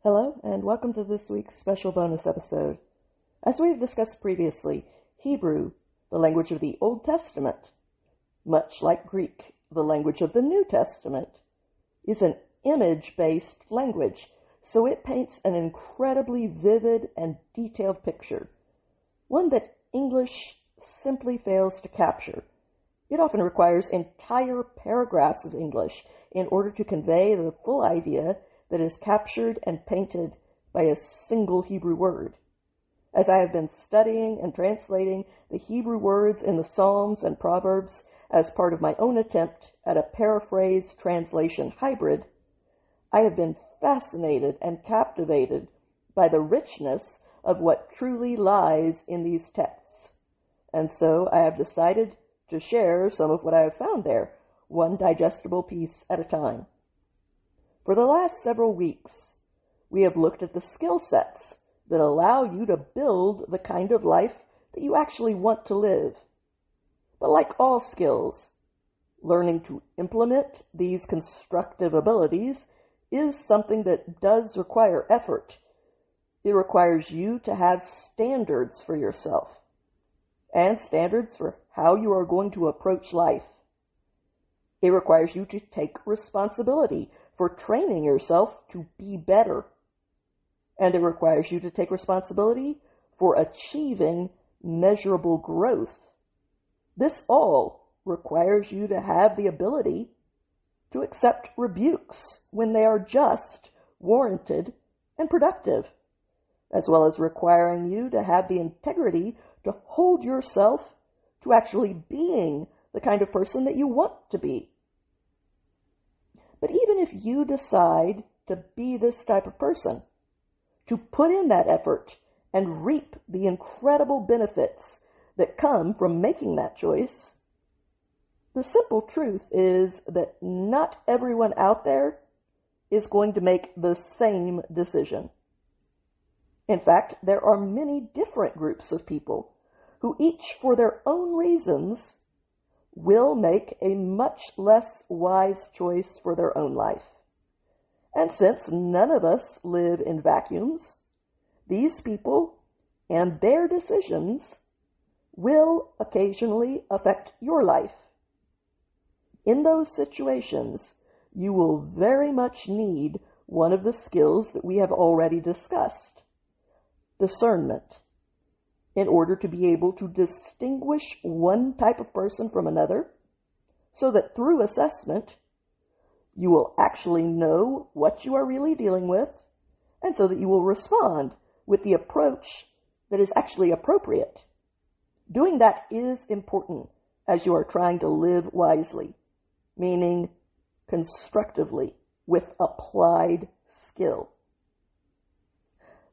Hello, and welcome to this week's special bonus episode. As we've discussed previously, Hebrew, the language of the Old Testament, much like Greek, the language of the New Testament, is an image-based language, so it paints an incredibly vivid and detailed picture, one that English simply fails to capture. It often requires entire paragraphs of English in order to convey the full idea that is captured and painted by a single Hebrew word. As I have been studying and translating the Hebrew words in the Psalms and Proverbs as part of my own attempt at a paraphrase translation hybrid, I have been fascinated and captivated by the richness of what truly lies in these texts. And so I have decided to share some of what I have found there, one digestible piece at a time. For the last several weeks, we have looked at the skill sets that allow you to build the kind of life that you actually want to live. But like all skills, learning to implement these constructive abilities is something that does require effort. It requires you to have standards for yourself and standards for how you are going to approach life. It requires you to take responsibility for training yourself to be better. And it requires you to take responsibility for achieving measurable growth. This all requires you to have the ability to accept rebukes when they are just, warranted, and productive, as well as requiring you to have the integrity to hold yourself to actually being the kind of person that you want to be. But even if you decide to be this type of person, to put in that effort and reap the incredible benefits that come from making that choice, the simple truth is that not everyone out there is going to make the same decision. In fact, there are many different groups of people who each, for their own reasons, will make a much less wise choice for their own life. And since none of us live in vacuums, these people and their decisions will occasionally affect your life. In those situations, you will very much need one of the skills that we have already discussed, discernment, in order to be able to distinguish one type of person from another, so that through assessment, you will actually know what you are really dealing with, and so that you will respond with the approach that is actually appropriate. Doing that is important as you are trying to live wisely, meaning constructively with applied skill.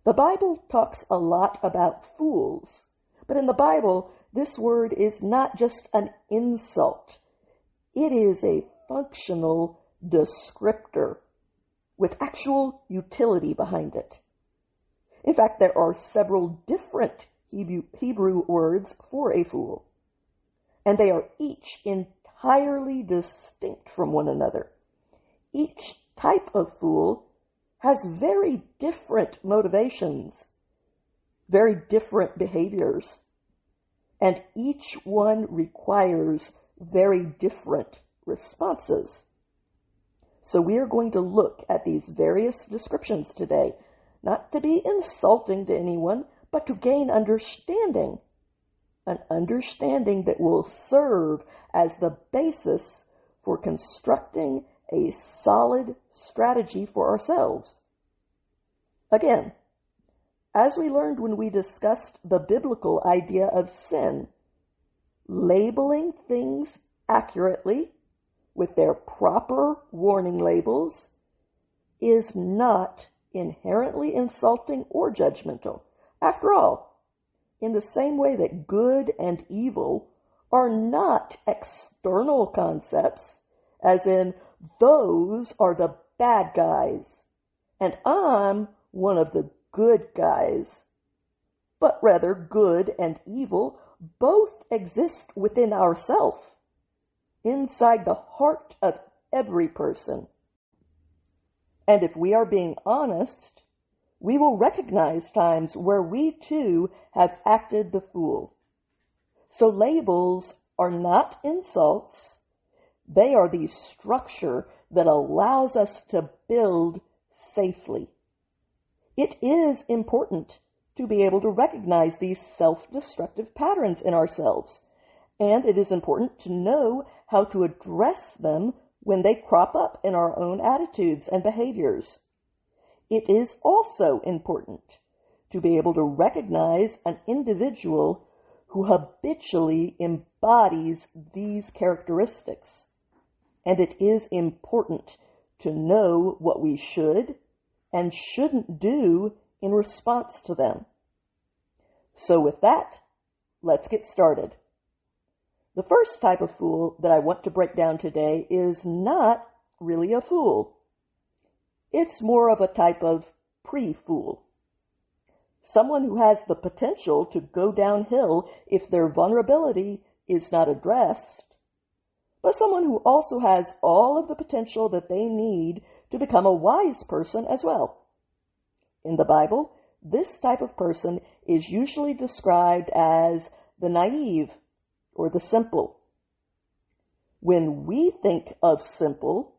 The Bible talks a lot about fools, but in the Bible, this word is not just an insult. It is a functional descriptor with actual utility behind it. In fact, there are several different Hebrew words for a fool, and they are each entirely distinct from one another. Each type of fool has very different motivations, very different behaviors, and each one requires very different responses. So we are going to look at these various descriptions today, not to be insulting to anyone, but to gain understanding, an understanding that will serve as the basis for constructing a solid strategy for ourselves. Again, as we learned when we discussed the biblical idea of sin, labeling things accurately with their proper warning labels is not inherently insulting or judgmental. After all, in the same way that good and evil are not external concepts, as in, those are the bad guys, and I'm one of the good guys. But rather, good and evil both exist within ourselves, inside the heart of every person. And if we are being honest, we will recognize times where we too have acted the fool. So labels are not insults. They are the structure that allows us to build safely. It is important to be able to recognize these self-destructive patterns in ourselves, and it is important to know how to address them when they crop up in our own attitudes and behaviors. It is also important to be able to recognize an individual who habitually embodies these characteristics. And it is important to know what we should and shouldn't do in response to them. So with that, let's get started. The first type of fool that I want to break down today is not really a fool. It's more of a type of pre-fool. Someone who has the potential to go downhill if their vulnerability is not addressed, but someone who also has all of the potential that they need to become a wise person as well. In the Bible, this type of person is usually described as the naive or the simple. When we think of simple,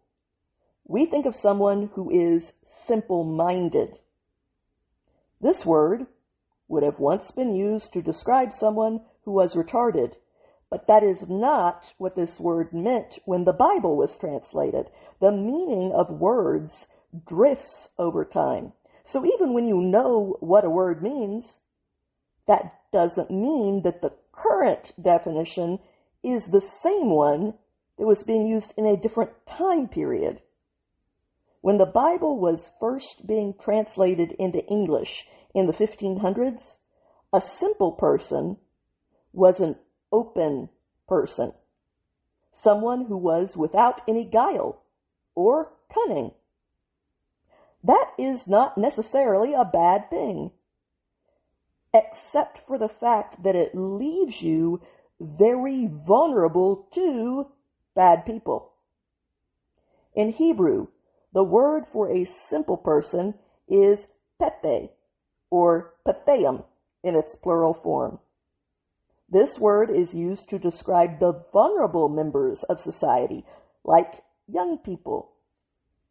we think of someone who is simple-minded. This word would have once been used to describe someone who was retarded, but that is not what this word meant when the Bible was translated. The meaning of words drifts over time. So even when you know what a word means, that doesn't mean that the current definition is the same one that was being used in a different time period. When the Bible was first being translated into English in the 1500s, a simple person was an open person, someone who was without any guile or cunning. That is not necessarily a bad thing, except for the fact that it leaves you very vulnerable to bad people. In Hebrew, the word for a simple person is pethe, or patheum in its plural form. This word is used to describe the vulnerable members of society, like young people,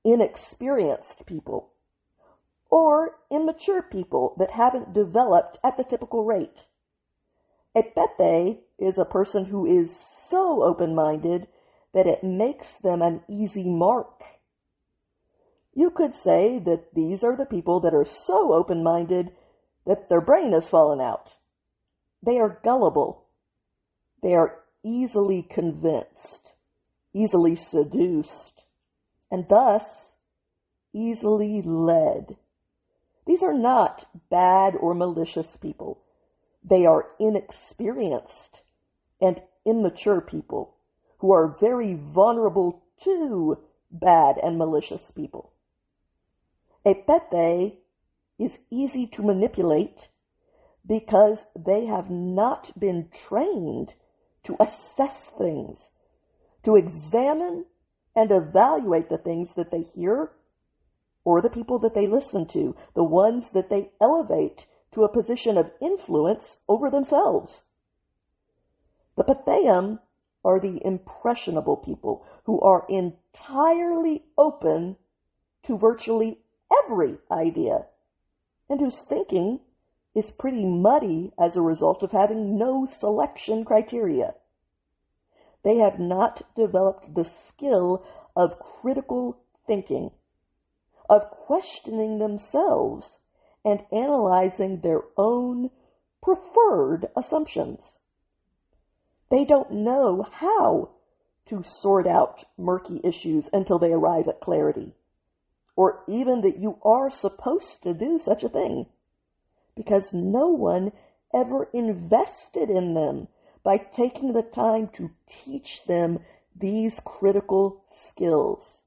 inexperienced people, or immature people that haven't developed at the typical rate. A pethe is a person who is so open-minded that it makes them an easy mark. You could say that these are the people that are so open-minded that their brain has fallen out. They are gullible. They are easily convinced, easily seduced, and thus easily led. These are not bad or malicious people. They are inexperienced and immature people who are very vulnerable to bad and malicious people. A pethe is easy to manipulate because they have not been trained to assess things, to examine and evaluate the things that they hear or the people that they listen to, the ones that they elevate to a position of influence over themselves. The patheum are the impressionable people who are entirely open to virtually every idea and whose thinking is pretty muddy as a result of having no selection criteria. They have not developed the skill of critical thinking, of questioning themselves and analyzing their own preferred assumptions. They don't know how to sort out murky issues until they arrive at clarity, or even that you are supposed to do such a thing, because no one ever invested in them by taking the time to teach them these critical skills.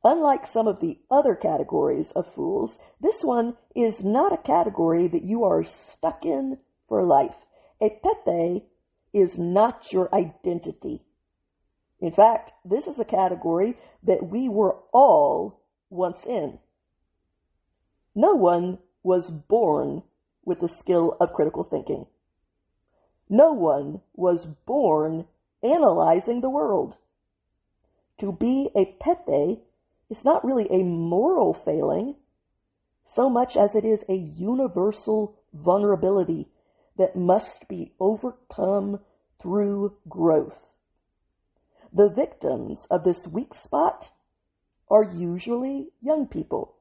Unlike some of the other categories of fools, this one is not a category that you are stuck in for life. A pethe is not your identity. In fact, this is a category that we were all once in. No one was born with the skill of critical thinking. No one was born analyzing the world. To be a pete is not really a moral failing, so much as it is a universal vulnerability that must be overcome through growth. The victims of this weak spot are usually young people,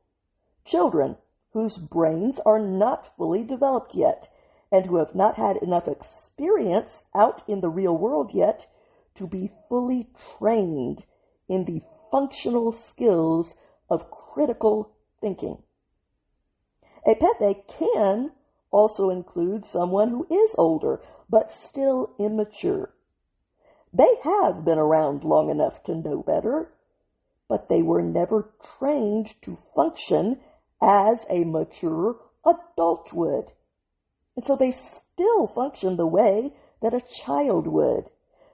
children whose brains are not fully developed yet and who have not had enough experience out in the real world yet to be fully trained in the functional skills of critical thinking. A pete can also include someone who is older but still immature. They have been around long enough to know better, but they were never trained to function as a mature adult would. And so they still function the way that a child would.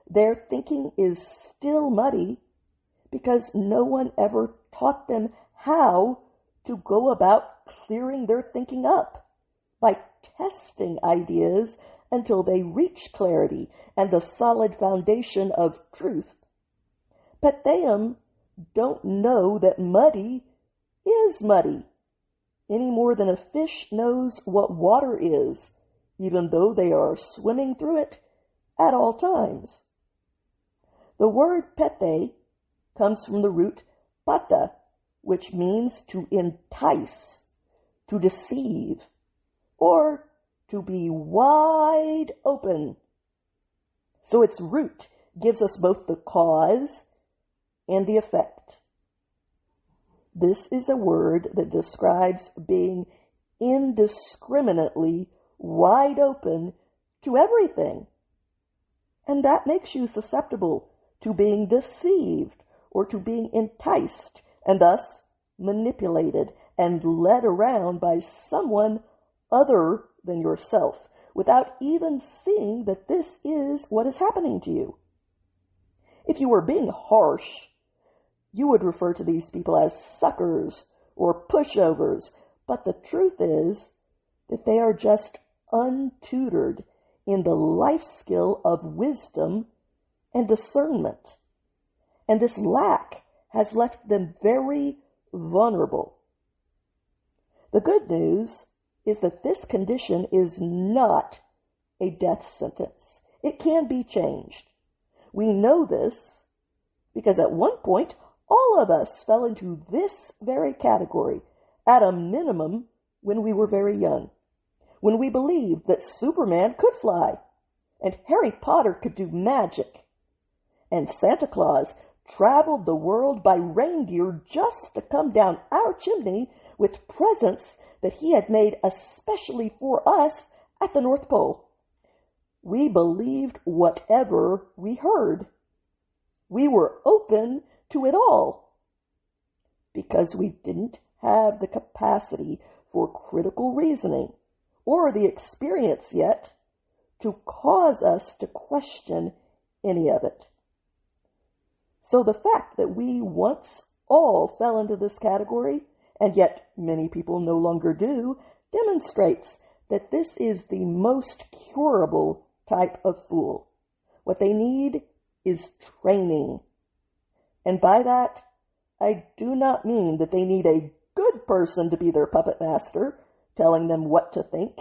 Their thinking is still muddy because no one ever taught them how to go about clearing their thinking up by testing ideas until they reach clarity and the solid foundation of truth. Peteum don't know that muddy is muddy, any more than a fish knows what water is, even though they are swimming through it at all times. The word pete comes from the root pata, which means to entice, to deceive, or to be wide open. So its root gives us both the cause and the effect. This is a word that describes being indiscriminately wide open to everything. And that makes you susceptible to being deceived or to being enticed and thus manipulated and led around by someone other than yourself without even seeing that this is what is happening to you. If you were being harsh, you would refer to these people as suckers or pushovers, but the truth is that they are just untutored in the life skill of wisdom and discernment. And this lack has left them very vulnerable. The good news is that this condition is not a death sentence. It can be changed. We know this because at one point, all of us fell into this very category, at a minimum, when we were very young, when we believed that Superman could fly, and Harry Potter could do magic, and Santa Claus traveled the world by reindeer just to come down our chimney with presents that he had made especially for us at the North Pole. We believed whatever we heard. We were open to it all because we didn't have the capacity for critical reasoning or the experience yet to cause us to question any of it. So the fact that we once all fell into this category, and yet many people no longer do, demonstrates that this is the most curable type of fool. What they need is training. And by that, I do not mean that they need a good person to be their puppet master, telling them what to think,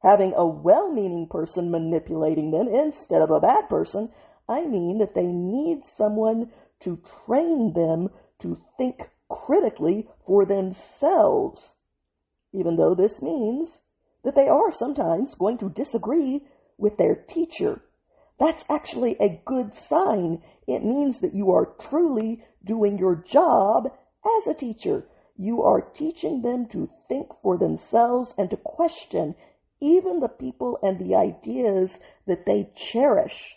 having a well-meaning person manipulating them instead of a bad person. I mean that they need someone to train them to think critically for themselves, even though this means that they are sometimes going to disagree with their teacher. That's actually a good sign. It means that you are truly doing your job as a teacher. You are teaching them to think for themselves and to question even the people and the ideas that they cherish.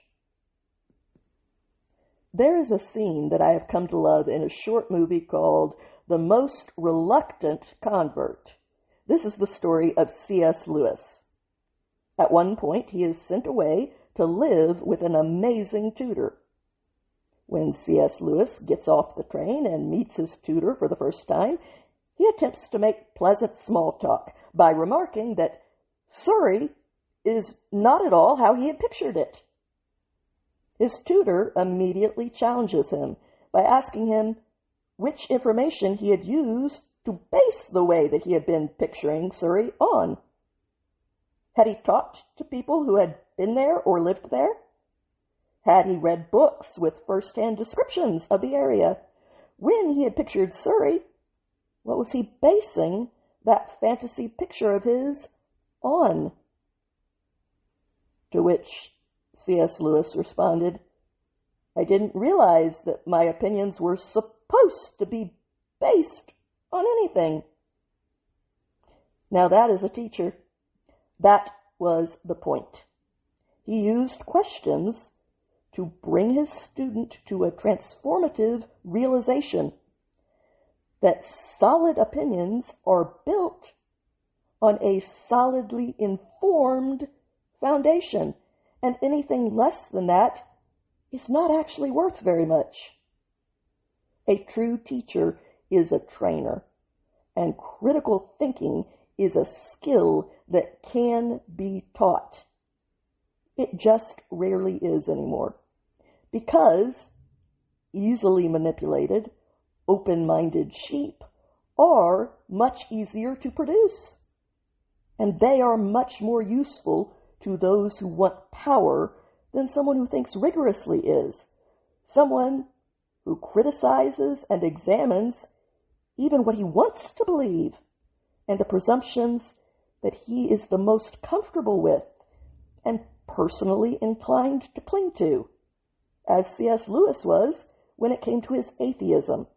There is a scene that I have come to love in a short movie called The Most Reluctant Convert. This is the story of C.S. Lewis. At one point, he is sent away to live with an amazing tutor. When C.S. Lewis gets off the train and meets his tutor for the first time, he attempts to make pleasant small talk by remarking that Surrey is not at all how he had pictured it. His tutor immediately challenges him by asking him which information he had used to base the way that he had been picturing Surrey on. Had he talked to people who had been there or lived there? Had he read books with first-hand descriptions of the area? When he had pictured Surrey, what was he basing that fantasy picture of his on? To which C.S. Lewis responded, I didn't realize that my opinions were supposed to be based on anything. Now that is a teacher. That was the point. He used questions to bring his student to a transformative realization that solid opinions are built on a solidly informed foundation, and anything less than that is not actually worth very much. A true teacher is a trainer, and critical thinking is a skill that can be taught. It just rarely is anymore, because easily manipulated, open-minded sheep are much easier to produce, and they are much more useful to those who want power than someone who thinks rigorously is, someone who criticizes and examines even what he wants to believe and the presumptions that he is the most comfortable with and personally inclined to cling to, as C.S. Lewis was when it came to his atheism.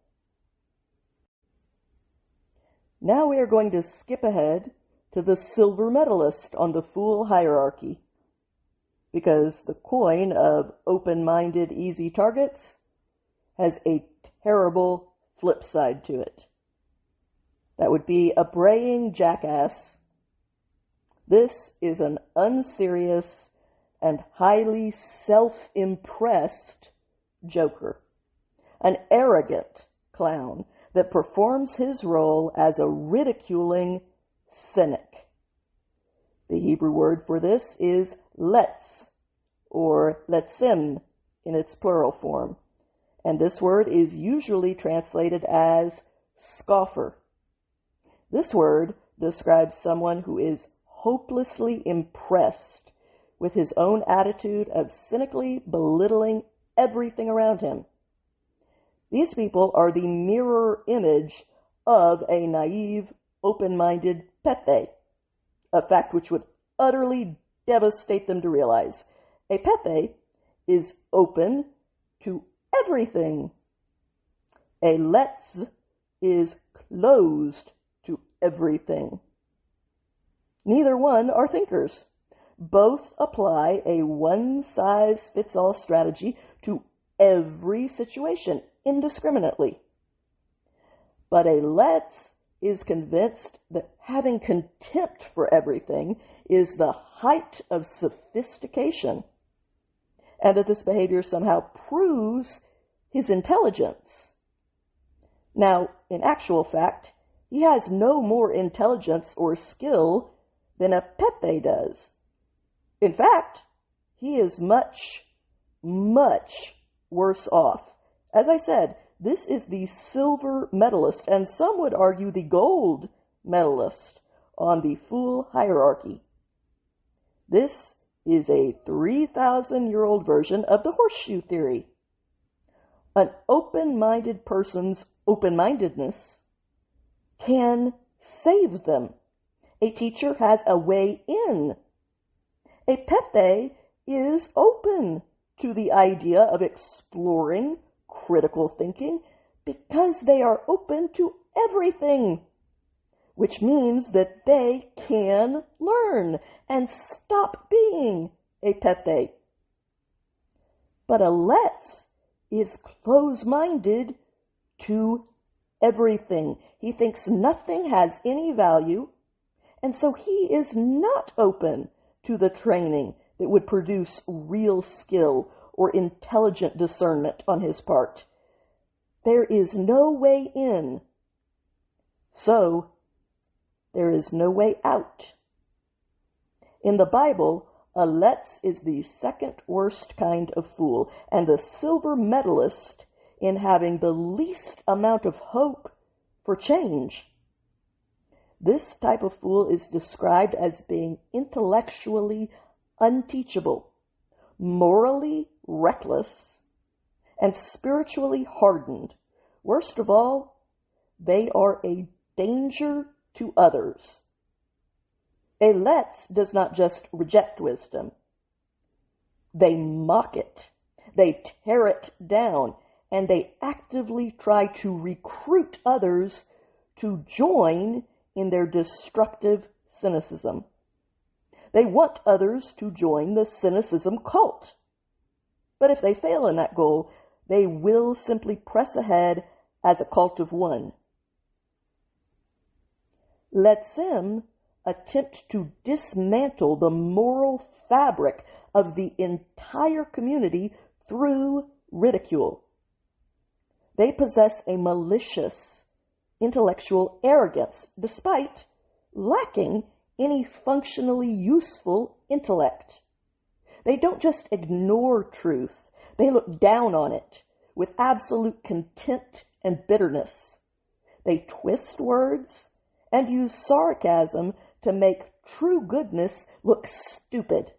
Now we are going to skip ahead to the silver medalist on the fool hierarchy, because the coin of open-minded easy targets has a terrible flip side to it. That would be a braying jackass. This is an unserious and highly self-impressed joker, an arrogant clown that performs his role as a ridiculing cynic. The Hebrew word for this is letz, or letzim in its plural form, and this word is usually translated as scoffer. This word describes someone who is hopelessly impressed with his own attitude of cynically belittling everything around him. These people are the mirror image of a naive, open-minded pethe, a fact which would utterly devastate them to realize. A pethe is open to everything. A letz is closed to everything. Neither one are thinkers. Both apply a one-size-fits-all strategy to every situation indiscriminately. But a letz is convinced that having contempt for everything is the height of sophistication, and that this behavior somehow proves his intelligence. Now, in actual fact, he has no more intelligence or skill than a pethe does. In fact, he is much, much worse off. As I said, this is the silver medalist, and some would argue the gold medalist on the fool hierarchy. This is a 3,000-year-old version of the horseshoe theory. An open-minded person's open-mindedness can save them. A teacher has a way in. A pethe is open to the idea of exploring critical thinking because they are open to everything, which means that they can learn and stop being a pethe. But a letz is close-minded to everything. He thinks nothing has any value, and so he is not open to the training that would produce real skill or intelligent discernment on his part. There is no way in. So, there is no way out. In the Bible, a let's is the second worst kind of fool and the silver medalist in having the least amount of hope for change. This type of fool is described as being intellectually unteachable, morally reckless, and spiritually hardened. Worst of all, they are a danger to others. A let's does not just reject wisdom. They mock it, they tear it down, and they actively try to recruit others to join in their destructive cynicism. They want others to join the cynicism cult. But if they fail in that goal, they will simply press ahead as a cult of one. Let's'em attempt to dismantle the moral fabric of the entire community through ridicule. They possess a malicious intellectual arrogance, despite lacking any functionally useful intellect. They don't just ignore truth, they look down on it with absolute contempt and bitterness. They twist words and use sarcasm to make true goodness look stupid.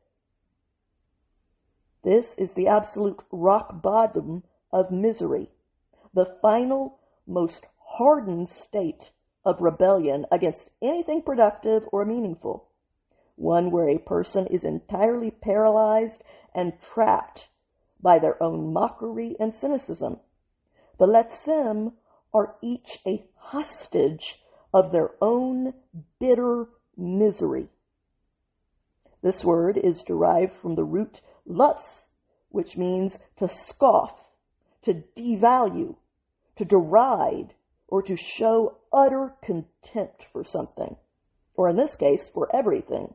This is the absolute rock bottom of misery, the final, most hardened state of rebellion against anything productive or meaningful, one where a person is entirely paralyzed and trapped by their own mockery and cynicism. The Let's'em are each a hostage of their own bitter misery. This word is derived from the root lutz, which means to scoff, to devalue, to deride, or to show utter contempt for something, or in this case, for everything.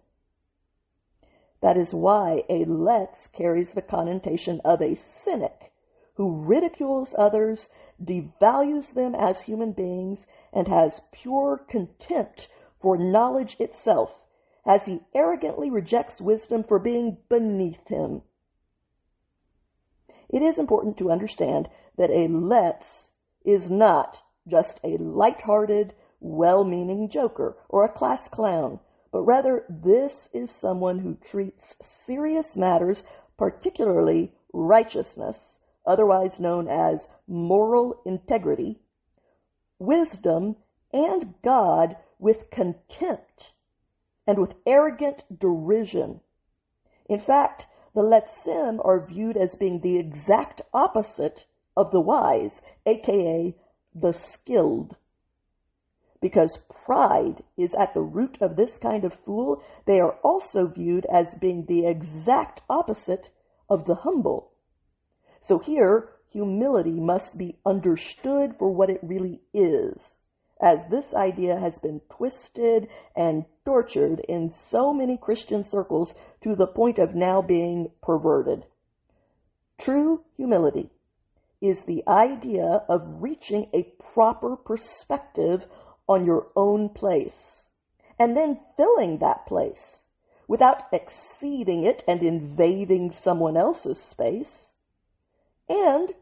That is why a let's carries the connotation of a cynic who ridicules others, devalues them as human beings, and has pure contempt for knowledge itself, as he arrogantly rejects wisdom for being beneath him. It is important to understand that a let's is not just a light-hearted, well-meaning joker or a class clown, but rather this is someone who treats serious matters, particularly righteousness, otherwise known as moral integrity, wisdom, and God with contempt and with arrogant derision. In fact, the Let's'em are viewed as being the exact opposite of the wise, aka the skilled. Because pride is at the root of this kind of fool, they are also viewed as being the exact opposite of the humble. So here, humility must be understood for what it really is, as this idea has been twisted and tortured in so many Christian circles to the point of now being perverted. True humility is the idea of reaching a proper perspective on your own place, and then filling that place without exceeding it and invading someone else's space, and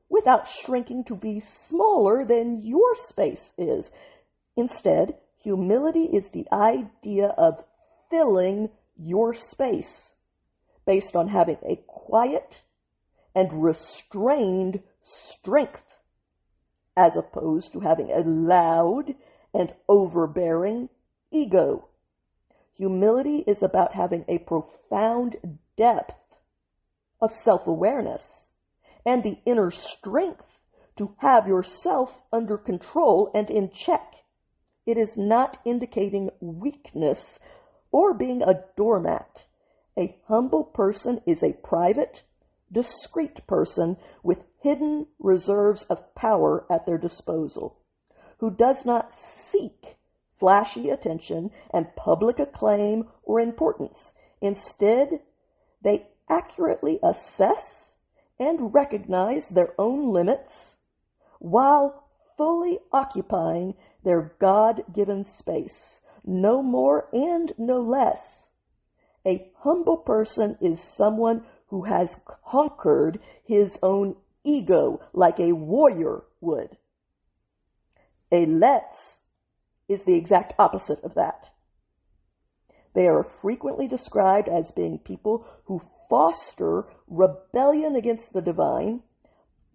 without shrinking to be smaller than your space is. Instead, humility is the idea of filling your space based on having a quiet and restrained strength, as opposed to having a loud and overbearing ego. Humility is about having a profound depth of self-awareness and the inner strength to have yourself under control and in check. It is not indicating weakness or being a doormat. A humble person is a private, discreet person with hidden reserves of power at their disposal, who does not seek flashy attention and public acclaim or importance. Instead, they accurately assess and recognize their own limits while fully occupying their God-given space, no more and no less. A humble person is someone who has conquered his own ego like a warrior would. A let's is the exact opposite of that. They are frequently described as being people who foster rebellion against the divine,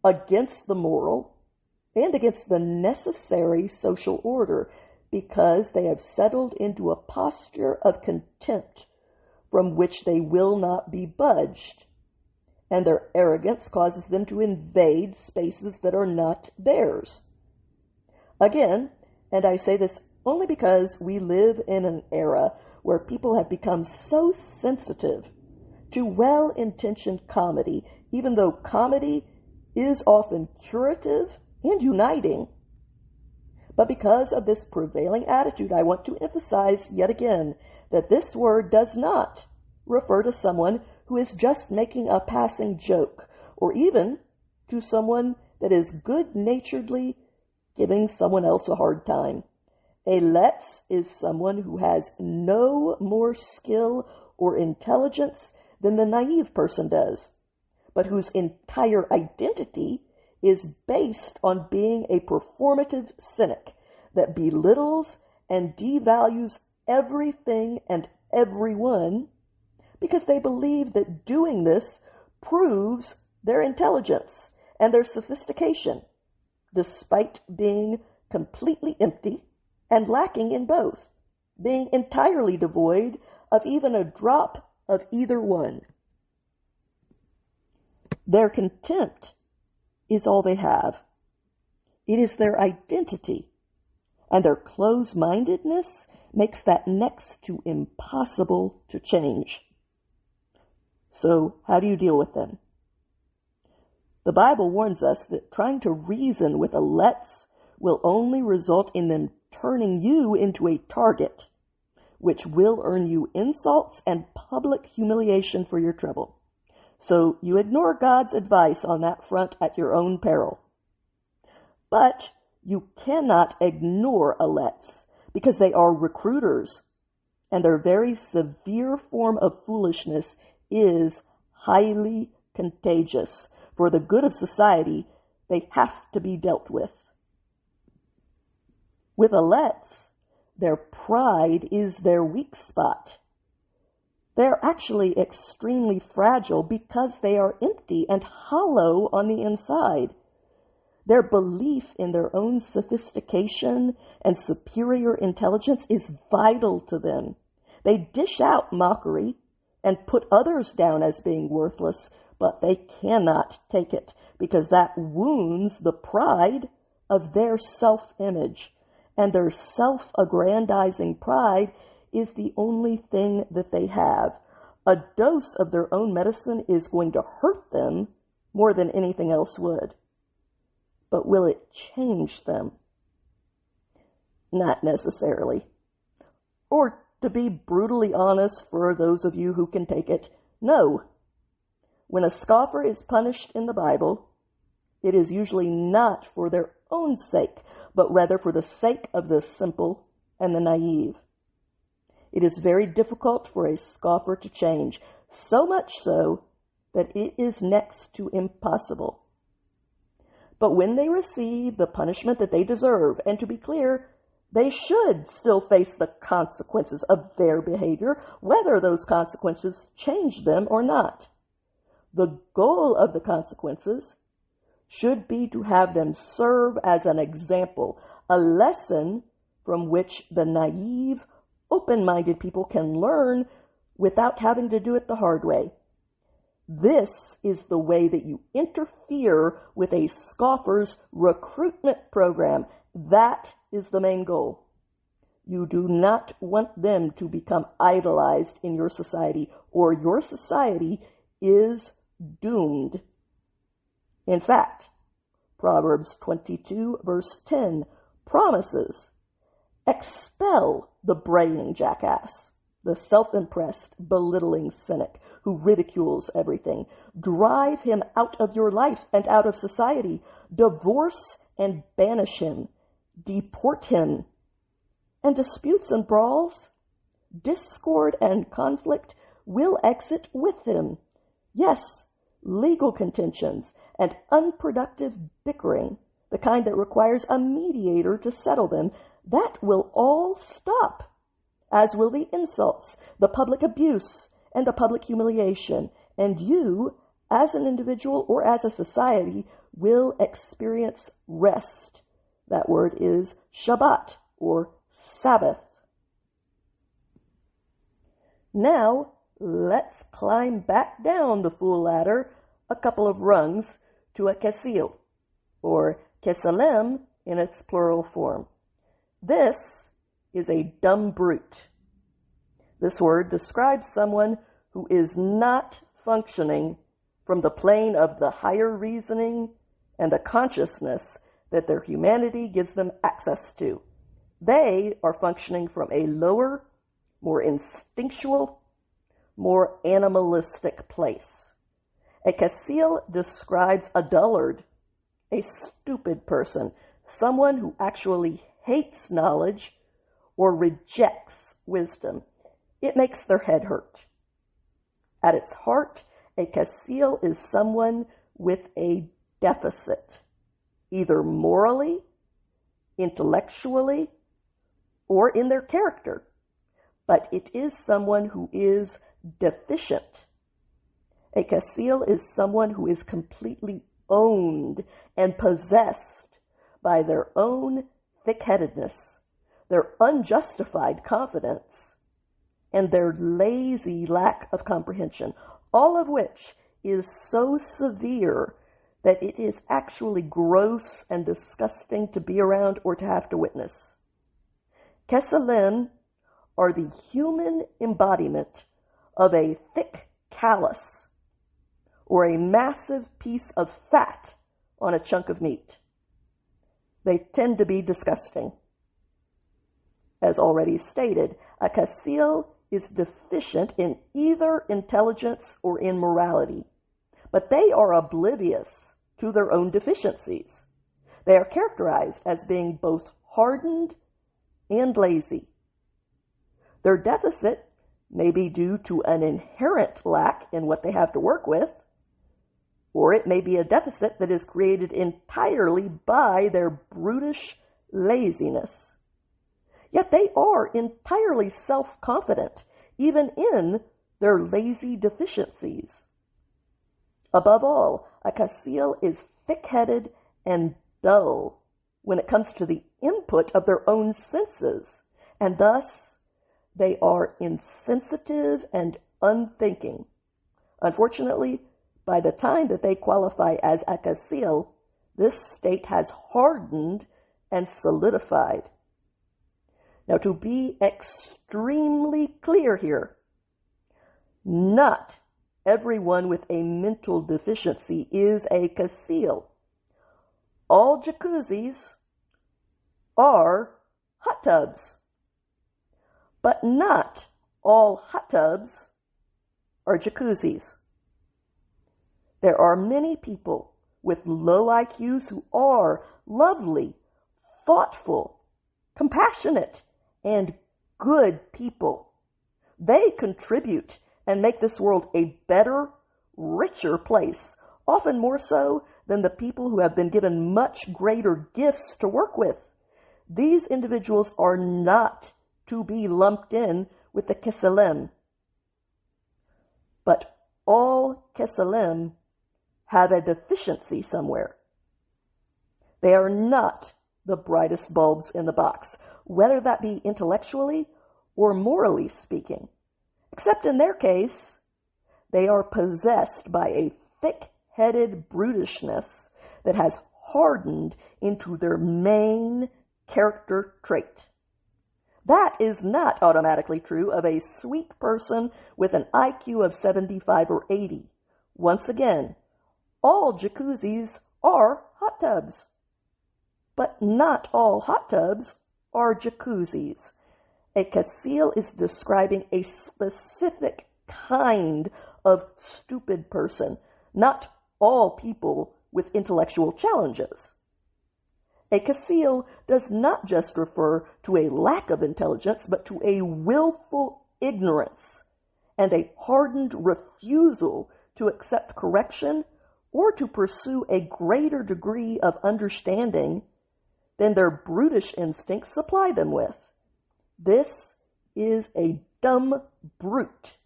against the moral, and against the necessary social order, because they have settled into a posture of contempt from which they will not be budged, and their arrogance causes them to invade spaces that are not theirs. Again, and I say this only because we live in an era where people have become so sensitive to well-intentioned comedy, even though comedy is often curative and uniting. But because of this prevailing attitude, I want to emphasize yet again that this word does not refer to someone who is just making a passing joke, or even to someone that is good-naturedly giving someone else a hard time. A let's is someone who has no more skill or intelligence than the naive person does, but whose entire identity is based on being a performative cynic that belittles and devalues everything and everyone because they believe that doing this proves their intelligence and their sophistication, despite being completely empty and lacking in both, being entirely devoid of even a drop of either one. Their contempt is all they have. It is their identity, and their close-mindedness makes that next to impossible to change. So, how do you deal with them? The Bible warns us that trying to reason with a let's will only result in them turning you into a target, which will earn you insults and public humiliation for your trouble. So you ignore God's advice on that front at your own peril. But you cannot ignore a let's, because they are recruiters, and their very severe form of foolishness is highly contagious. For the good of society, they have to be dealt with. With a let's, their pride is their weak spot. They're actually extremely fragile because they are empty and hollow on the inside. Their belief in their own sophistication and superior intelligence is vital to them. They dish out mockery and put others down as being worthless, but they cannot take it because that wounds the pride of their self-image. And their self-aggrandizing pride is the only thing that they have. A dose of their own medicine is going to hurt them more than anything else would. But will it change them? Not necessarily. Or, to be brutally honest for those of you who can take it, no. When a scoffer is punished in the Bible, it is usually not for their own sake, but rather for the sake of the simple and the naive. It is very difficult for a scoffer to change, so much so that it is next to impossible. But when they receive the punishment that they deserve, and to be clear, they should still face the consequences of their behavior, whether those consequences change them or not. The goal of the consequences should be to have them serve as an example, a lesson from which the naive, open-minded people can learn without having to do it the hard way. This is the way that you interfere with a scoffer's recruitment program. That is the main goal. You do not want them to become idolized in your society, or your society is doomed. In fact, Proverbs 22 verse 10 promises, expel the braying jackass, the self-impressed, belittling cynic who ridicules everything. Drive him out of your life and out of society. Divorce and banish him. deport him, and disputes and brawls, discord and conflict will exit with him. Yes, legal contentions and unproductive bickering, the kind that requires a mediator to settle them, that will all stop, as will the insults, the public abuse, and the public humiliation, and you, as an individual or as a society, will experience rest. That word is Shabbat, or Sabbath. Now, let's climb back down the Fool ladder a couple of rungs to a kesil, or kesalem in its plural form. This is a dumb brute. This word describes someone who is not functioning from the plane of the higher reasoning and the consciousness that their humanity gives them access to. They are functioning from a lower, more instinctual, more animalistic place. A kesil describes a dullard, a stupid person, someone who actually hates knowledge or rejects wisdom. It makes their head hurt. At its heart, a kesil is someone with a deficit, either morally, intellectually, or in their character, but it is someone who is deficient. A kesil is someone who is completely owned and possessed by their own thick-headedness, their unjustified confidence, and their lazy lack of comprehension, all of which is so severe that it is actually gross and disgusting to be around or to have to witness. Kesalim are the human embodiment of a thick callus or a massive piece of fat on a chunk of meat. They tend to be disgusting. As already stated, a kesil is deficient in either intelligence or in morality, but they are oblivious to their own deficiencies. They are characterized as being both hardened and lazy. Their deficit may be due to an inherent lack in what they have to work with, or it may be a deficit that is created entirely by their brutish laziness. Yet they are entirely self-confident, even in their lazy deficiencies. Above all, a kesil is thick-headed and dull when it comes to the input of their own senses, and thus they are insensitive and unthinking. Unfortunately, by the time that they qualify as a kesil, this state has hardened and solidified. Now, to be extremely clear here, not everyone with a mental deficiency is a kesil. All jacuzzis are hot tubs, but not all hot tubs are jacuzzis. There are many people with low IQs who are lovely, thoughtful, compassionate, and good people. They contribute and make this world a better, richer place, often more so than the people who have been given much greater gifts to work with. These individuals are not to be lumped in with the kesalim. But all kesalim have a deficiency somewhere. They are not the brightest bulbs in the box, whether that be intellectually or morally speaking. Except in their case, they are possessed by a thick-headed brutishness that has hardened into their main character trait. That is not automatically true of a sweet person with an IQ of 75 or 80. Once again, all jacuzzis are hot tubs. But not all hot tubs are jacuzzis. A kesil is describing a specific kind of stupid person, not all people with intellectual challenges. A Kaseel does not just refer to a lack of intelligence, but to a willful ignorance and a hardened refusal to accept correction or to pursue a greater degree of understanding than their brutish instincts supply them with. This is a dumb brute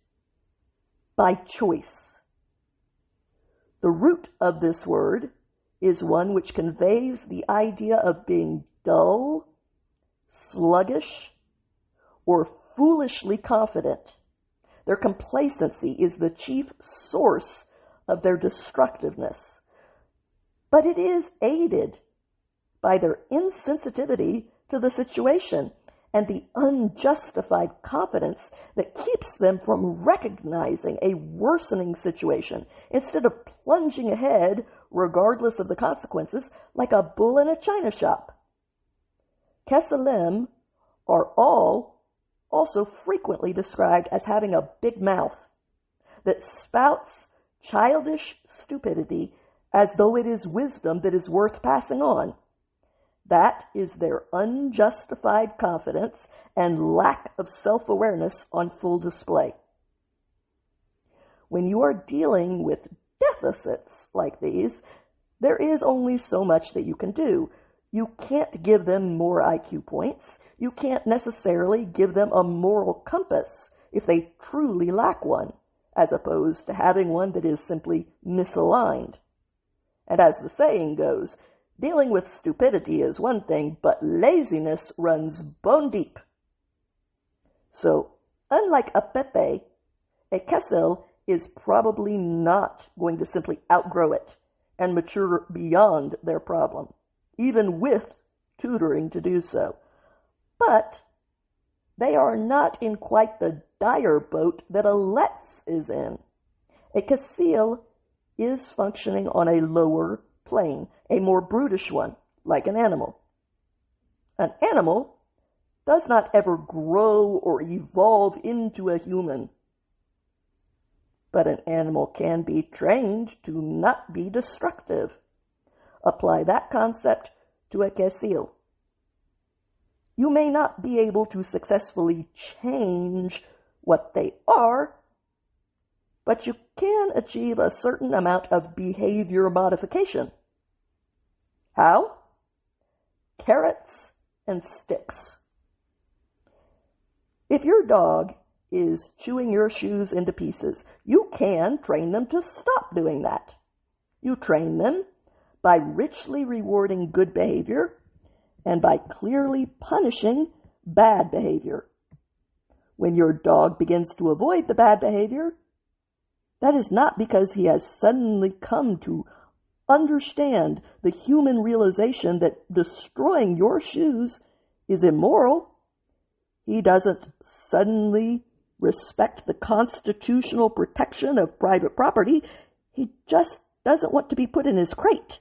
by choice. The root of this word is one which conveys the idea of being dull, sluggish, or foolishly confident. Their complacency is the chief source of their destructiveness, but it is aided by their insensitivity to the situation and the unjustified confidence that keeps them from recognizing a worsening situation instead of plunging ahead regardless of the consequences like a bull in a china shop. Keselim are also frequently described as having a big mouth that spouts childish stupidity as though it is wisdom that is worth passing on. That is their unjustified confidence and lack of self-awareness on full display. When you are dealing with deficits like these, there is only so much that you can do. You can't give them more IQ points. You can't necessarily give them a moral compass if they truly lack one, as opposed to having one that is simply misaligned. And as the saying goes, dealing with stupidity is one thing, but laziness runs bone deep. So, unlike a Pepe, a Kesel is probably not going to simply outgrow it and mature beyond their problem, even with tutoring to do so. But they are not in quite the dire boat that a Let's is in. A Kaseel is functioning on a lower plane, a more brutish one, like an animal. An animal does not ever grow or evolve into a human. But an animal can be trained to not be destructive. Apply that concept to a Kaseel. You may not be able to successfully change what they are, but you can achieve a certain amount of behavior modification. How? Carrots and sticks. If your dog is chewing your shoes into pieces, you can train them to stop doing that. You train them by richly rewarding good behavior and by clearly punishing bad behavior. When your dog begins to avoid the bad behavior, that is not because he has suddenly come to understand the human realization that destroying your shoes is immoral. He doesn't suddenly respect the constitutional protection of private property. He just doesn't want to be put in his crate.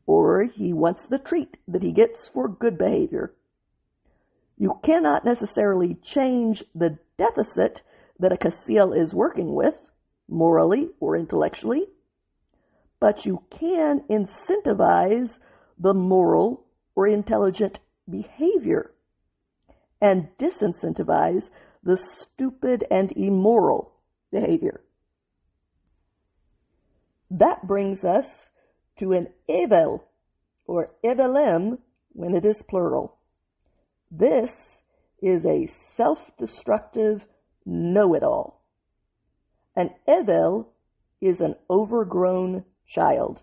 Or he wants the treat that he gets for good behavior. You cannot necessarily change the deficit that a Kaseel is working with, morally or intellectually, but you can incentivize the moral or intelligent behavior and disincentivize the stupid and immoral behavior. That brings us to an Evel, or Evelem when it is plural. This is a self-destructive know-it-all. An Evel is an overgrown child,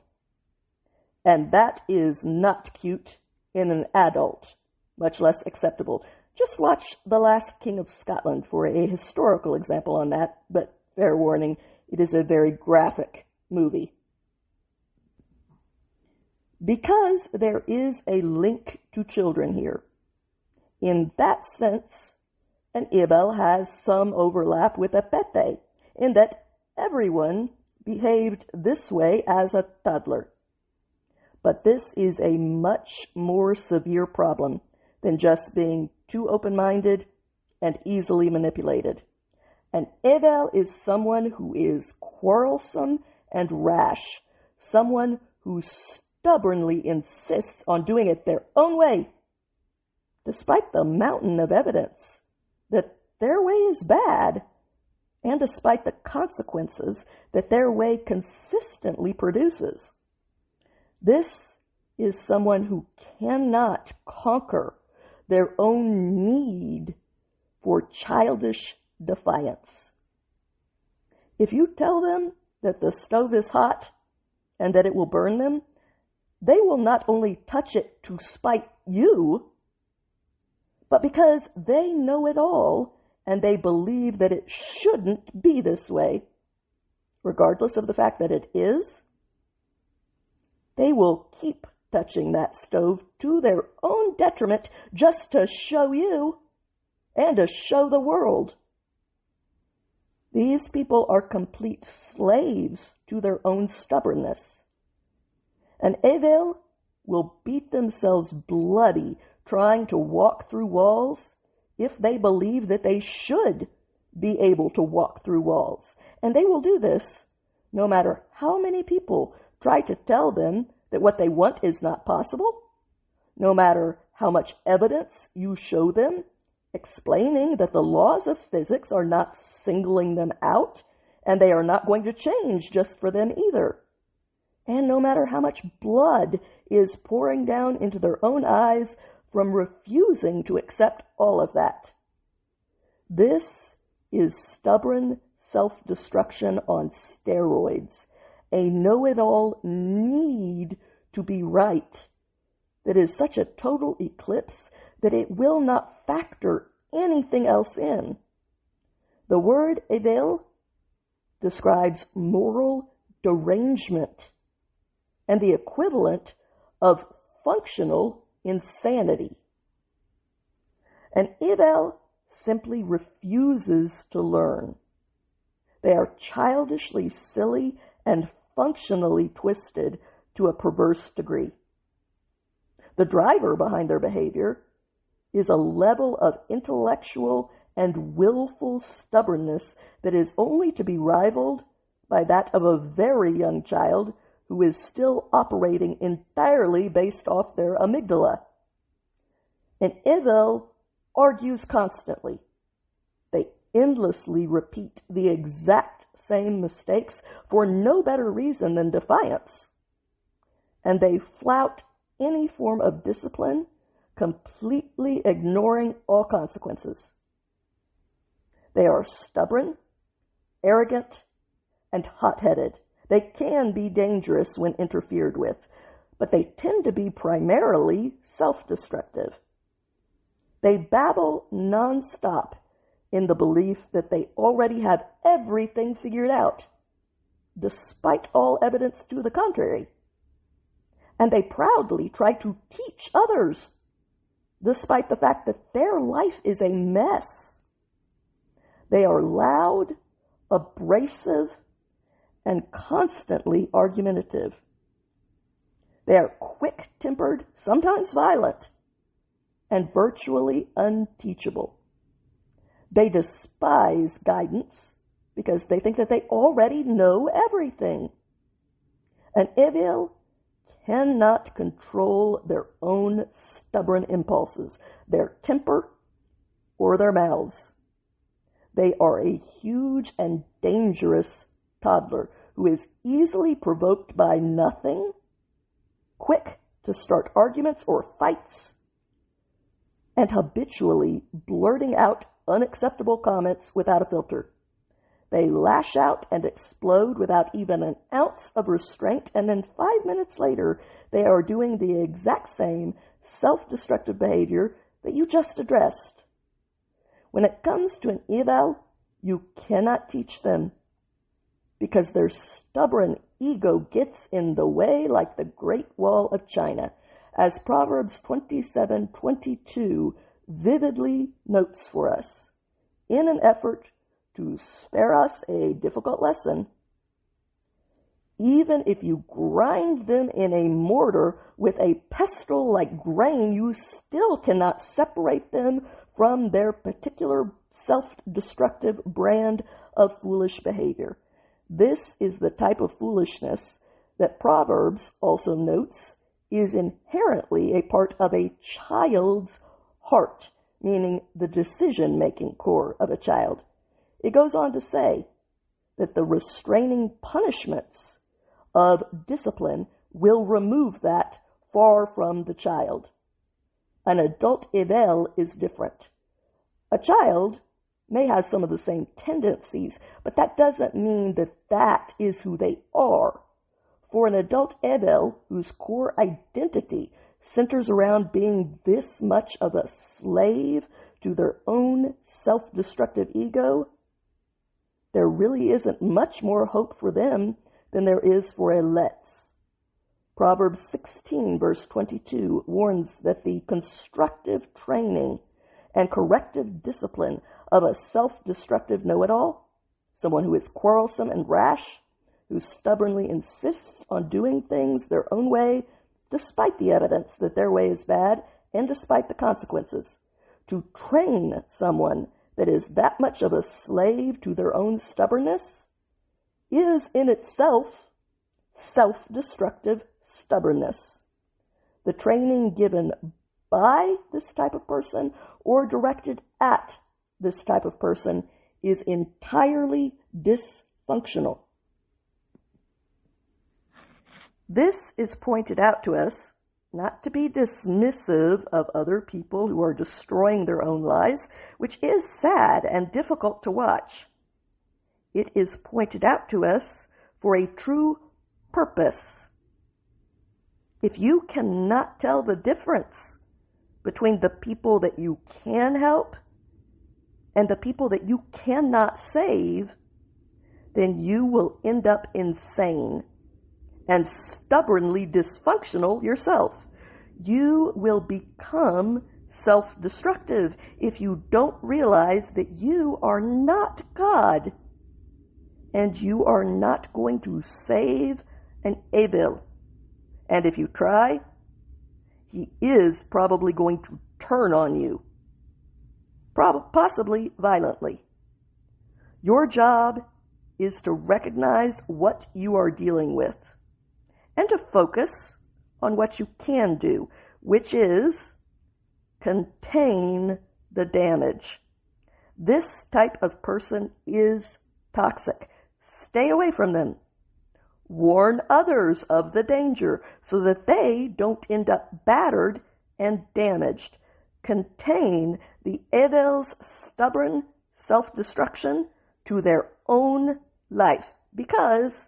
and that is not cute in an adult, much less acceptable. Just watch The Last King of Scotland for a historical example on that, but fair warning, it is a very graphic movie. Because there is a link to children here, in that sense, an Ibel has some overlap with a Pete, in that everyone behaved this way as a toddler. But this is a much more severe problem than just being too open-minded and easily manipulated. An Evel is someone who is quarrelsome and rash, someone who stubbornly insists on doing it their own way, despite the mountain of evidence that their way is bad, and despite the consequences that their way consistently produces. This is someone who cannot conquer their own need for childish defiance. If you tell them that the stove is hot and that it will burn them, they will not only touch it to spite you, but because they know it all and they believe that it shouldn't be this way, regardless of the fact that it is, they will keep touching that stove to their own detriment just to show you and to show the world. These people are complete slaves to their own stubbornness. And Evil will beat themselves bloody trying to walk through walls if they believe that they should be able to walk through walls. And they will do this no matter how many people try to tell them that what they want is not possible, no matter how much evidence you show them explaining that the laws of physics are not singling them out and they are not going to change just for them either. And no matter how much blood is pouring down into their own eyes from refusing to accept all of that. This is stubborn self-destruction on steroids, a know-it-all need to be right that is such a total eclipse that it will not factor anything else in. The word Evil describes moral derangement and the equivalent of functional insanity. And Evil simply refuses to learn. They are childishly silly and functionally twisted to a perverse degree. The driver behind their behavior is a level of intellectual and willful stubbornness that is only to be rivaled by that of a very young child who is still operating entirely based off their amygdala. And Evil argues constantly. They endlessly repeat the exact same mistakes for no better reason than defiance. And they flout any form of discipline, completely ignoring all consequences. They are stubborn, arrogant, and hot-headed. They can be dangerous when interfered with, but they tend to be primarily self-destructive. They babble nonstop in the belief that they already have everything figured out, despite all evidence to the contrary. And they proudly try to teach others, despite the fact that their life is a mess. They are loud, abrasive, and constantly argumentative. They are quick-tempered, sometimes violent, and virtually unteachable. They despise guidance because they think that they already know everything. And Evil cannot control their own stubborn impulses, their temper, or their mouths. They are a huge and dangerous toddler who is easily provoked by nothing, quick to start arguments or fights, and habitually blurting out unacceptable comments without a filter. They lash out and explode without even an ounce of restraint, and then 5 minutes later, they are doing the exact same self-destructive behavior that you just addressed. When it comes to an Evil, you cannot teach them, because their stubborn ego gets in the way like the Great Wall of China, as Proverbs 27:22 vividly notes for us, in an effort to spare us a difficult lesson. Even if you grind them in a mortar with a pestle like grain, you still cannot separate them from their particular self-destructive brand of foolish behavior. This is the type of foolishness that Proverbs also notes is inherently a part of a child's heart, meaning the decision-making core of a child. It goes on to say that the restraining punishments of discipline will remove that far from the child. An adult Evel is different. A child may have some of the same tendencies, but that doesn't mean that that is who they are. For an adult Evel, whose core identity centers around being this much of a slave to their own self-destructive ego, there really isn't much more hope for them than there is for a Letz. Proverbs 16, verse 22, warns that the constructive training and corrective discipline of a self-destructive know-it-all, someone who is quarrelsome and rash, who stubbornly insists on doing things their own way, despite the evidence that their way is bad and despite the consequences. To train someone that is that much of a slave to their own stubbornness is in itself self-destructive stubbornness. The training given by this type of person or directed at this type of person is entirely dysfunctional. This is pointed out to us not to be dismissive of other people who are destroying their own lives, which is sad and difficult to watch. It is pointed out to us for a true purpose. If you cannot tell the difference between the people that you can help and the people that you cannot save, then you will end up insane and stubbornly dysfunctional yourself. You will become self-destructive if you don't realize that you are not God and you are not going to save an Evel. And if you try, he is probably going to turn on you, possibly violently. Your job is to recognize what you are dealing with and to focus on what you can do, which is contain the damage. This type of person is toxic. Stay away from them. Warn others of the danger so that they don't end up battered and damaged. Contain the Evel's stubborn self-destruction to their own life, because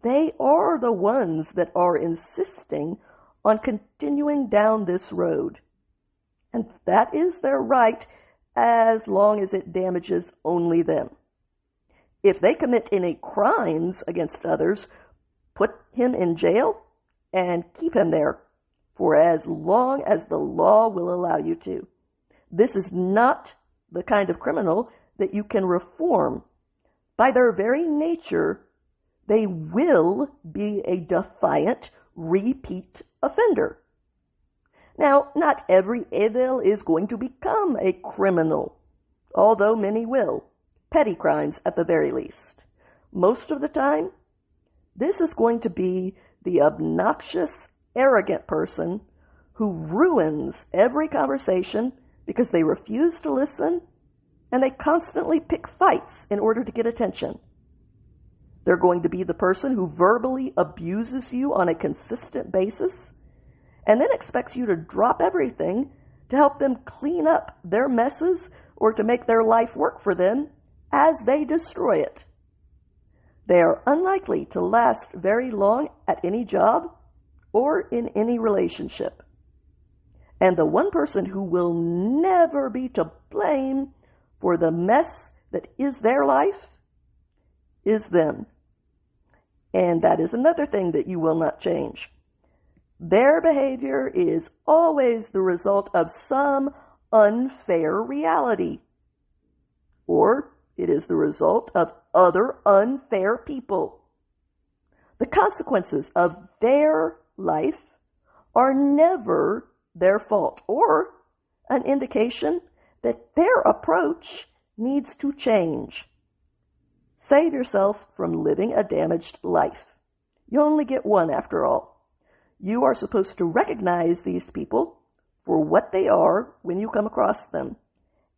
they are the ones that are insisting on continuing down this road. And that is their right as long as it damages only them. If they commit any crimes against others, put him in jail and keep him there for as long as the law will allow you to. This is not the kind of criminal that you can reform. By their very nature, they will be a defiant, repeat offender. Now, not every Evel is going to become a criminal, although many will. Petty crimes at the very least. Most of the time, this is going to be the obnoxious, arrogant person who ruins every conversation because they refuse to listen and they constantly pick fights in order to get attention. They're going to be the person who verbally abuses you on a consistent basis and then expects you to drop everything to help them clean up their messes or to make their life work for them as they destroy it. They are unlikely to last very long at any job or in any relationship. And the one person who will never be to blame for the mess that is their life is them. And that is another thing that you will not change. Their behavior is always the result of some unfair reality, or it is the result of other unfair people. The consequences of their life are never their fault or an indication that their approach needs to change. Save yourself from living a damaged life. You only get one after all. You are supposed to recognize these people for what they are when you come across them,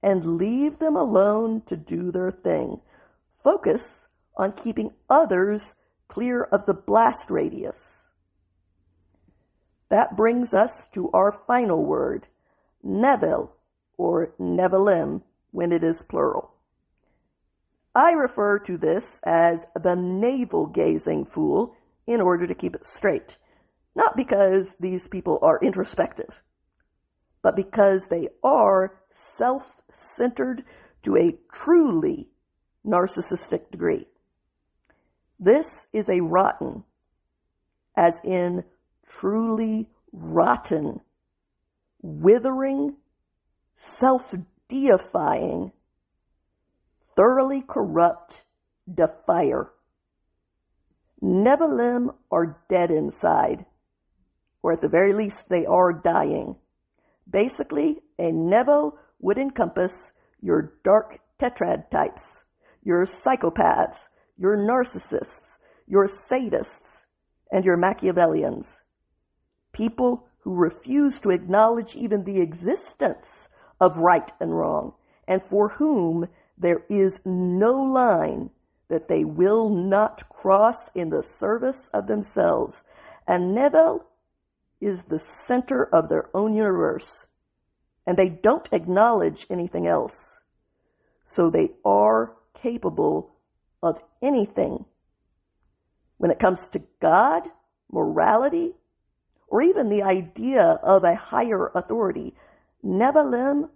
and leave them alone to do their thing. Focus on keeping others clear of the blast radius. That brings us to our final word, Nevil, or Nevilim, when it is plural. I refer to this as the navel-gazing fool in order to keep it straight, not because these people are introspective, but because they are self-centered to a truly narcissistic degree. This is a rotten, as in truly rotten, withering, self-deifying, thoroughly corrupt defier. Nevilim are dead inside, or at the very least they are dying. Basically, a Nevil would encompass your dark tetrad types, your psychopaths, your narcissists, your sadists, and your Machiavellians. People who refuse to acknowledge even the existence of right and wrong, and for whom there is no line that they will not cross in the service of themselves. And Nevil is the center of their own universe, and they don't acknowledge anything else. So they are capable of anything. When it comes to God, morality, or even the idea of a higher authority, Nevilim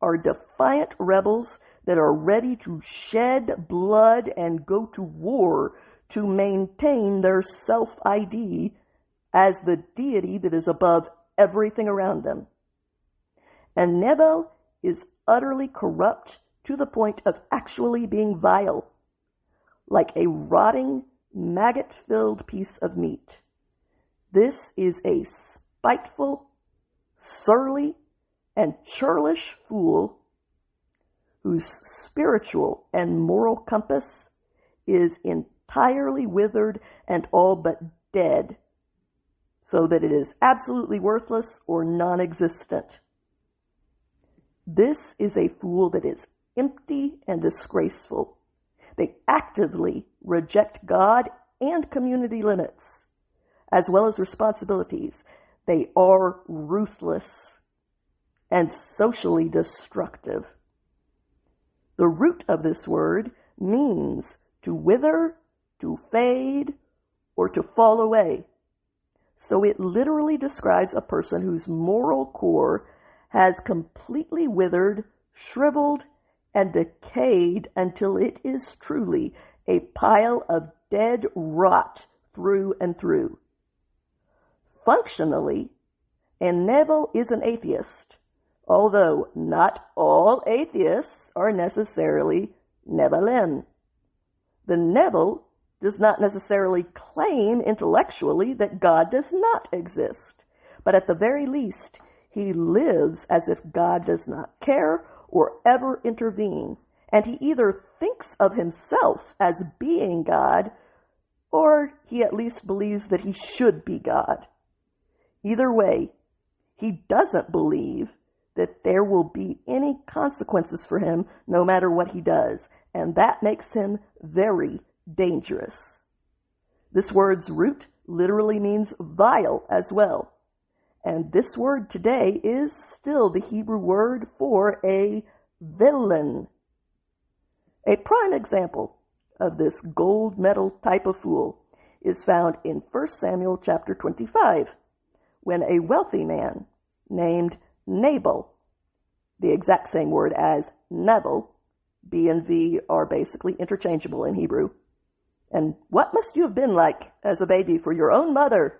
are defiant rebels that are ready to shed blood and go to war to maintain their self-ID as the deity that is above everything around them. And Nevil is utterly corrupt to the point of actually being vile, like a rotting, maggot-filled piece of meat. This is a spiteful, surly, and churlish fool whose spiritual and moral compass is entirely withered and all but dead, so that it is absolutely worthless or non-existent. This is a fool that is empty and disgraceful. They actively reject God and community limits, as well as responsibilities. They are ruthless and socially destructive. The root of this word means to wither, to fade, or to fall away. So it literally describes a person whose moral core has completely withered, shriveled, and decayed until it is truly a pile of dead rot through and through. Functionally, a Nevil is an atheist, although not all atheists are necessarily Nevilim. The Nevil does not necessarily claim intellectually that God does not exist, but at the very least, he lives as if God does not care or ever intervene, and he either thinks of himself as being God, or he at least believes that he should be God. Either way, he doesn't believe that there will be any consequences for him no matter what he does, and that makes him very dangerous. This word's root literally means vile as well. And this word today is still the Hebrew word for a villain. A prime example of this gold medal type of fool is found in 1 Samuel chapter 25, when a wealthy man named Nabal, the exact same word as Nevil, B and V are basically interchangeable in Hebrew. And what must you have been like as a baby for your own mother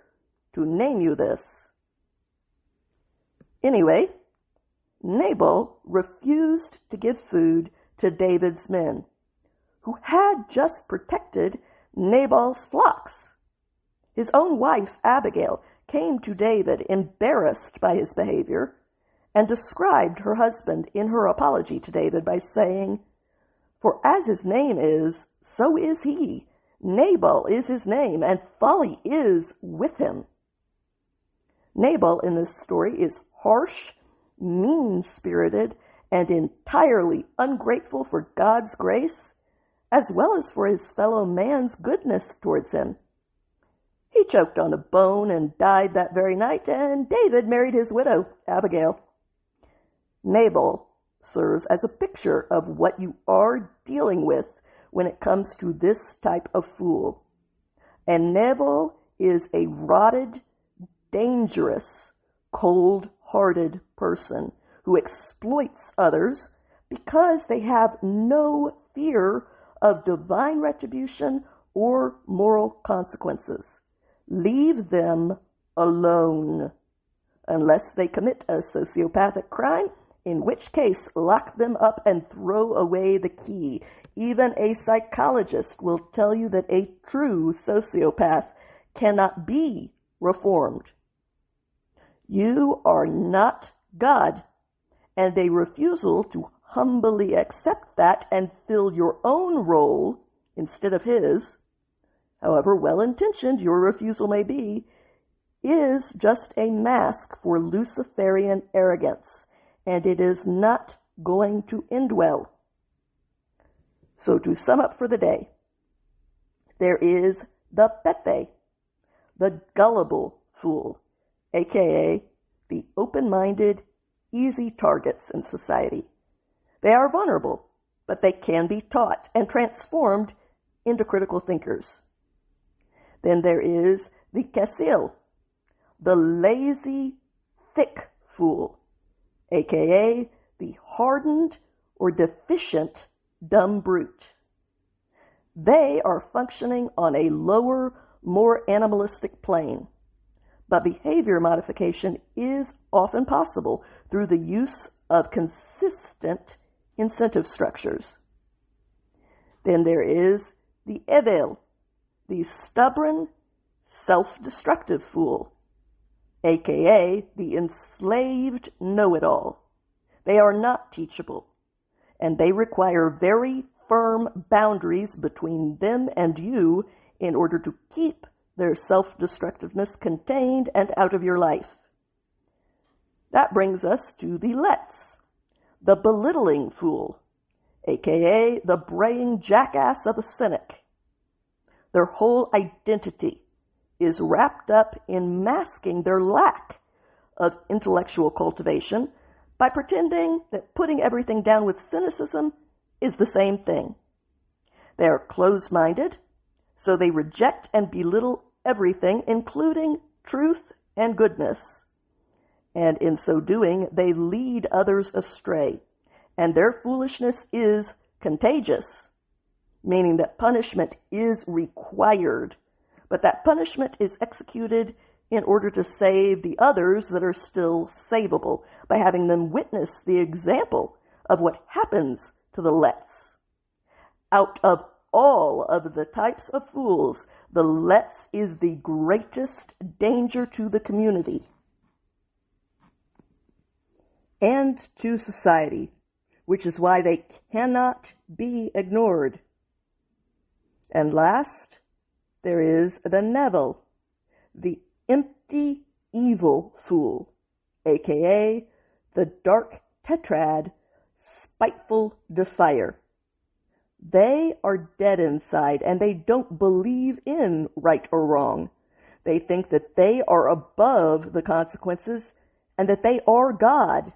to name you this? Anyway, Nabal refused to give food to David's men, who had just protected Nabal's flocks. His own wife, Abigail, came to David embarrassed by his behavior and described her husband in her apology to David by saying, "For as his name is, so is he. Nabal is his name, and folly is with him. Nabal in this story is harsh, mean-spirited, and entirely ungrateful for God's grace, as well as for his fellow man's goodness towards him. He choked on a bone and died that very night, and David married his widow, Abigail. Nabal serves as a picture of what you are dealing with when it comes to this type of fool. And Nabal is a rotted, dangerous, cold-hearted person who exploits others because they have no fear of divine retribution or moral consequences. Leave them alone, unless they commit a sociopathic crime, in which case lock them up and throw away the key. Even a psychologist will tell you that a true sociopath cannot be reformed. You are not God, and a refusal to humbly accept that and fill your own role instead of his, however well-intentioned your refusal may be, is just a mask for Luciferian arrogance, and it is not going to end well. So to sum up for the day, there is the Pepe, the gullible fool, aka the open-minded, easy targets in society. They are vulnerable, but they can be taught and transformed into critical thinkers. Then there is the Casil, the lazy, thick fool, aka the hardened or deficient dumb brute. They are functioning on a lower, more animalistic plane, but behavior modification is often possible through the use of consistent incentive structures. Then there is the Evel, the stubborn, self-destructive fool, aka the enslaved know-it-all. They are not teachable, and they require very firm boundaries between them and you in order to keep their self-destructiveness contained and out of your life. That brings us to the Let's, the belittling fool, aka the braying jackass of a cynic. Their whole identity is wrapped up in masking their lack of intellectual cultivation by pretending that putting everything down with cynicism is the same thing. They are closed-minded, so they reject and belittle everything, including truth and goodness. And in so doing, they lead others astray, and their foolishness is contagious, meaning that punishment is required, but that punishment is executed in order to save the others that are still savable, by having them witness the example of what happens to the Let's. Out of all of the types of fools, the Let's is the greatest danger to the community and to society, which is why they cannot be ignored. And last, there is the Neville, the empty evil fool, aka the dark tetrad, spiteful defier. They are dead inside, and they don't believe in right or wrong. They think that they are above the consequences and that they are God.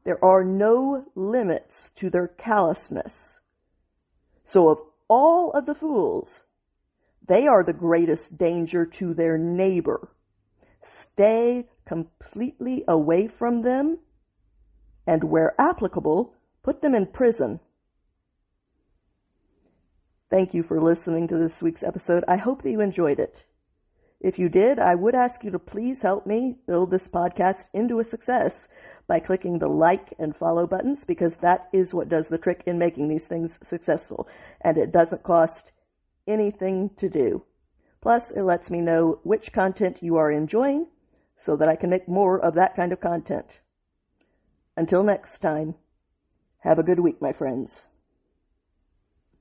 There are no limits to their callousness. So of all of the fools, they are the greatest danger to their neighbor. Stay completely away from them, and where applicable, put them in prison. Thank you for listening to this week's episode. I hope that you enjoyed it. If you did, I would ask you to please help me build this podcast into a success by clicking the like and follow buttons, because that is what does the trick in making these things successful, and it doesn't cost anything to do. Plus, it lets me know which content you are enjoying so that I can make more of that kind of content. Until next time, have a good week, my friends.